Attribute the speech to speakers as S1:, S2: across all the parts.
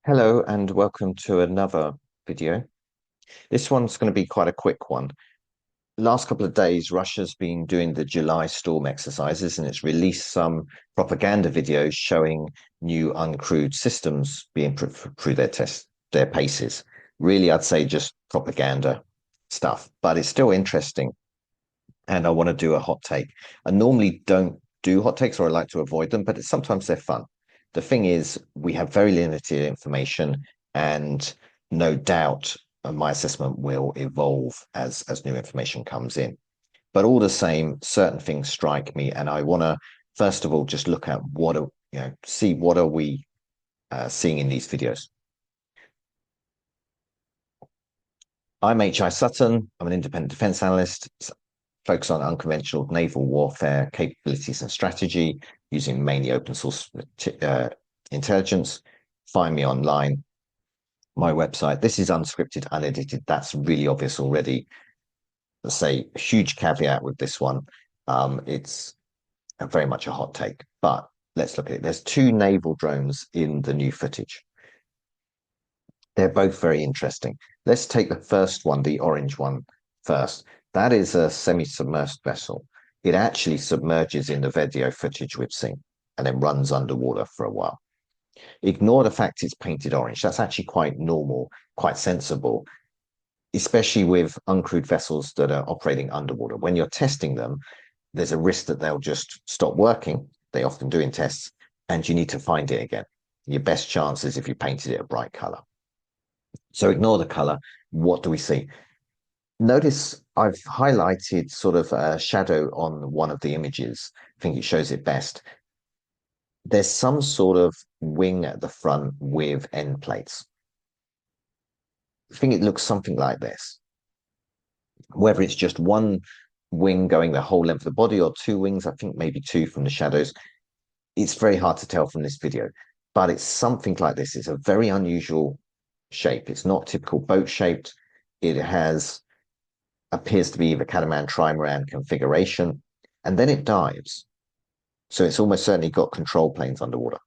S1: Hello and welcome to another video. This one's going to be quite a quick one. Last couple of days, Russia's been doing the July storm exercises and it's released some propaganda videos showing new uncrewed systems being put through their paces. Really, I'd say just propaganda stuff, but it's still interesting. And I want to do a hot take. I normally don't do hot takes, or I like to avoid them, but sometimes they're fun. The thing is, we have very limited information, and no doubt my assessment will evolve as new information comes in. But all the same, certain things strike me, and I want to first of all just look at see what are we seeing in these videos. I'm H.I. Sutton. I'm an independent defense analyst, focus on unconventional naval warfare capabilities and strategy using mainly open source intelligence. Find me online, my website. This is unscripted, unedited. That's really obvious already. Let's say a huge caveat with this one. It's very much a hot take, but let's look at it. There's two naval drones in the new footage. They're both very interesting. Let's take the first one, the orange one, first. That is a semi-submerged vessel. It actually submerges in the video footage we've seen and then runs underwater for a while. Ignore the fact it's painted orange. That's actually quite normal, quite sensible, especially with uncrewed vessels that are operating underwater. When you're testing them, there's a risk that they'll just stop working. They often do in tests, and you need to find it again. Your best chance is if you painted it a bright color. So ignore the color. What do we see? Notice I've highlighted sort of a shadow on one of the images. I think it shows it best. There's some sort of wing at the front with end plates. I think it looks something like this. Whether it's just one wing going the whole length of the body or two wings, I think maybe two from the shadows. It's very hard to tell from this video, but it's something like this. It's a very unusual shape. It's not typical boat shaped. It appears to be either catamaran, trimaran configuration, and then it dives. So it's almost certainly got control planes underwater.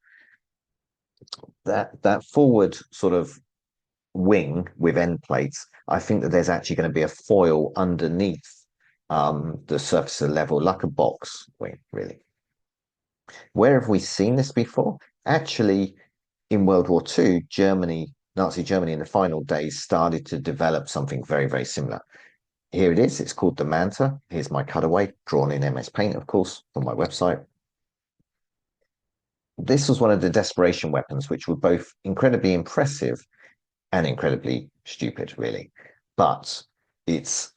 S1: That forward sort of wing with end plates, I think that there's actually going to be a foil underneath the surface of the level, like a box wing, really. Where have we seen this before? Actually, in World War II, Nazi Germany in the final days started to develop something very, very similar. Here it is. It's called the Manta. Here's my cutaway, drawn in MS Paint, of course, from my website. This was one of the desperation weapons, which were both incredibly impressive and incredibly stupid, really. But its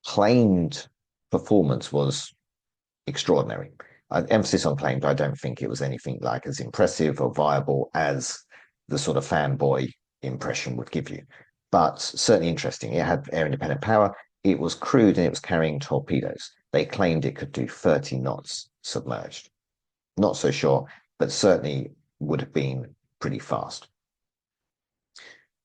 S1: claimed performance was extraordinary. Emphasis on claimed, I don't think it was anything like as impressive or viable as the sort of fanboy impression would give you. But certainly interesting. It had air independent power. It was crewed and it was carrying torpedoes. They claimed it could do 30 knots submerged. Not so sure, but certainly would have been pretty fast.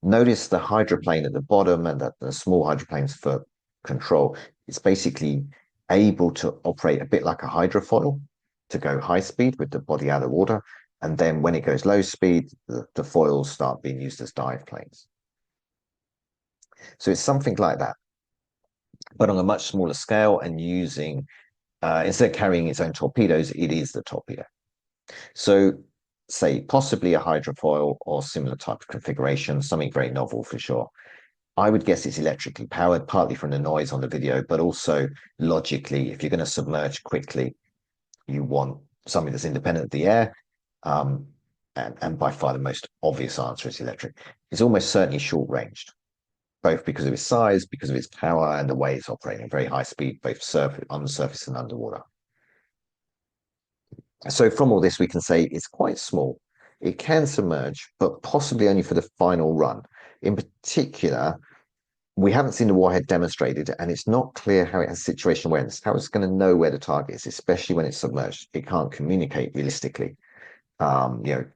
S1: Notice the hydroplane at the bottom and that the small hydroplanes for control. It's basically able to operate a bit like a hydrofoil to go high speed with the body out of water. And then when it goes low speed, the foils start being used as dive planes. So it's something like that, but on a much smaller scale and using, instead of carrying its own torpedoes, it is the torpedo. So say possibly a hydrofoil or similar type of configuration, something very novel for sure. I would guess it's electrically powered, partly from the noise on the video, but also logically, if you're going to submerge quickly, you want something that's independent of the air. And by far the most obvious answer is electric. It's almost certainly short-ranged, both because of its size, because of its power, and the way it's operating, very high speed, both on the surface and underwater. So from all this, we can say it's quite small. It can submerge, but possibly only for the final run. In particular, we haven't seen the warhead demonstrated, and it's not clear how it has situational awareness, how it's going to know where the target is, especially when it's submerged. It can't communicate realistically.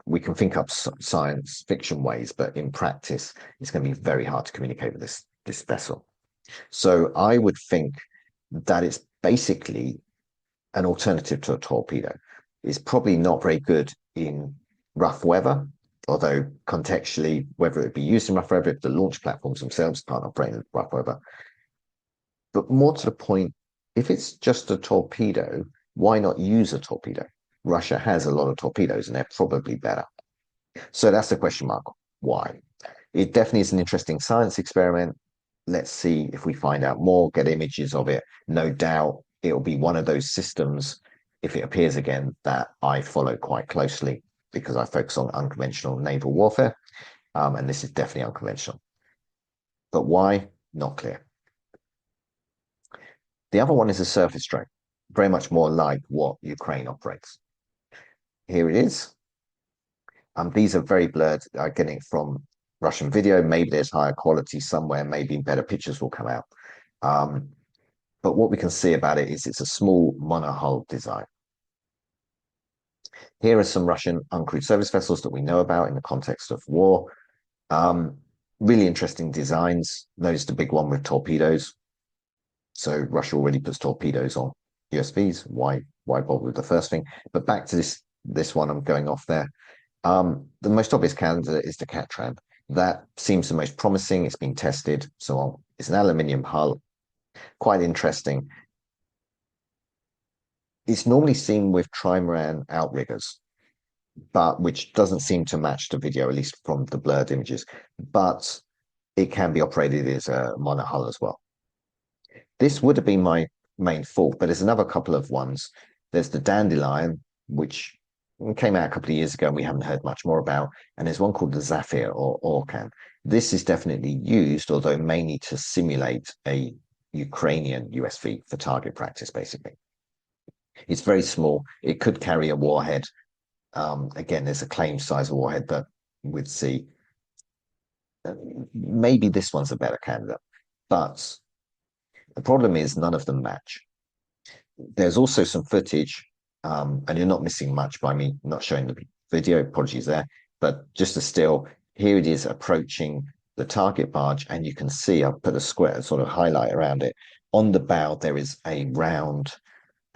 S1: We can think up science fiction ways, but in practice, it's going to be very hard to communicate with this vessel. So I would think that it's basically an alternative to a torpedo. It's probably not very good in rough weather, although contextually, whether it be used in rough weather, if the launch platforms themselves can't operate in rough weather. But more to the point, if it's just a torpedo, why not use a torpedo? Russia has a lot of torpedoes and they're probably better. So that's the question mark. Why? It definitely is an interesting science experiment. Let's see if we find out more, get images of it. No doubt it'll be one of those systems, if it appears again, that I follow quite closely because I focus on unconventional naval warfare. And this is definitely unconventional. But why? Not clear. The other one is a surface drone, very much more like what Ukraine operates. Here it is. These are very blurred. I'm getting it from Russian video. Maybe there's higher quality somewhere. Maybe better pictures will come out. Um, but what we can see about it is it's a small monohull design. Here are some Russian uncrewed surface vessels that we know about in the context of war. Really interesting designs. Notice the big one with torpedoes. So Russia already puts torpedoes on USVs. Why bother with the first thing? But back to this one, I'm going off there. The most obvious candidate is the Catran. That seems the most promising. It's been tested, so on. It's an aluminium hull, quite interesting. It's normally seen with trimaran outriggers, but which doesn't seem to match the video, at least from the blurred images. But it can be operated as a monohull as well. This would have been my main fault, but there's another couple of ones. There's the Dandelion, which came out a couple of years ago and we haven't heard much more about. And there's one called the Zafir or Orkan. This is definitely used, although mainly to simulate a Ukrainian USV for target practice, basically. It's very small. It could carry a warhead. Again, there's a claim size of warhead, but we'd see. Maybe this one's a better candidate. But the problem is none of them match. There's also some footage, and you're not missing much by me not showing the video. Apologies there, but just a still, here it is approaching the target barge, and you can see I've put a square sort of highlight around it. On the bow, there is a round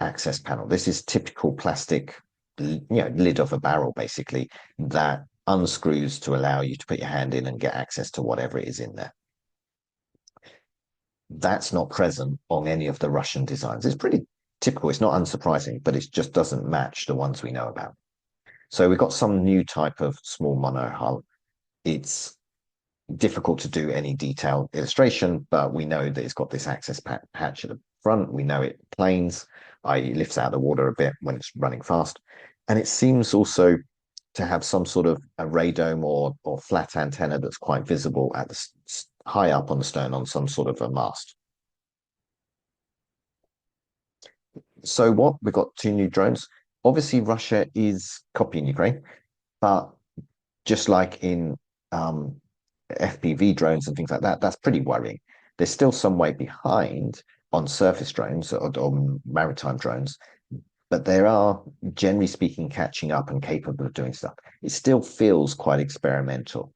S1: access panel. This is typical plastic, lid of a barrel, basically, that unscrews to allow you to put your hand in and get access to whatever it is in there. That's not present on any of the Russian designs. It's pretty typical. It's not unsurprising, but it just doesn't match the ones we know about. So we've got some new type of small monohull. It's difficult to do any detailed illustration, but we know that it's got this access hatch at the front. We know it planes, i.e. lifts out of the water a bit when it's running fast. And it seems also to have some sort of a radome or flat antenna that's quite visible at the high up on the stern on some sort of a mast. So what? We've got two new drones. Obviously, Russia is copying Ukraine, but just like in FPV drones and things like that, that's pretty worrying. There's still some way behind on surface drones or maritime drones, but they are, generally speaking, catching up and capable of doing stuff. It still feels quite experimental.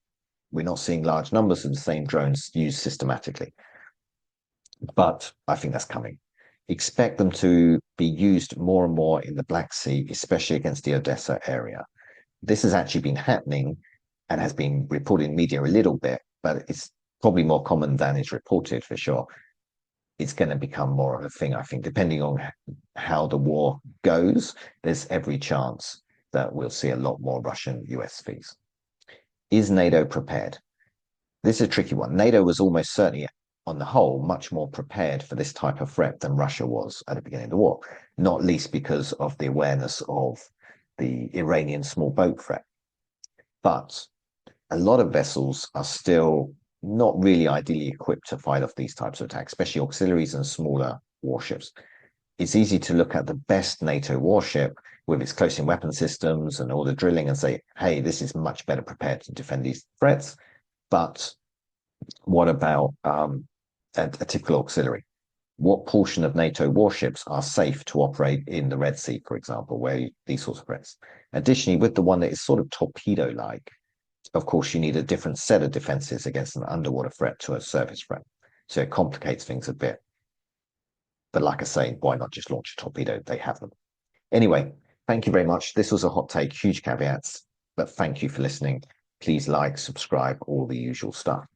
S1: We're not seeing large numbers of the same drones used systematically, but I think that's coming. Expect them to be used more and more in the Black Sea, especially against the Odessa area. This has actually been happening and has been reported in media a little bit, but it's probably more common than is reported for sure. It's going to become more of a thing, I think, depending on how the war goes. There's every chance that we'll see a lot more Russian USVs. Is NATO prepared? This is a tricky one. NATO was almost certainly, on the whole, much more prepared for this type of threat than Russia was at the beginning of the war, not least because of the awareness of the Iranian small boat threat. But a lot of vessels are still not really ideally equipped to fight off these types of attacks, especially auxiliaries and smaller warships. It's easy to look at the best NATO warship with its close-in weapon systems and all the drilling and say, hey, this is much better prepared to defend these threats. But what about a typical auxiliary? What portion of NATO warships are safe to operate in the Red Sea, for example, where these sorts of threats? Additionally, with the one that is sort of torpedo-like, of course, you need a different set of defenses against an underwater threat to a surface threat. So it complicates things a bit. But like I say, why not just launch a torpedo? They have them. Anyway, thank you very much. This was a hot take, huge caveats, but thank you for listening. Please like, subscribe, all the usual stuff.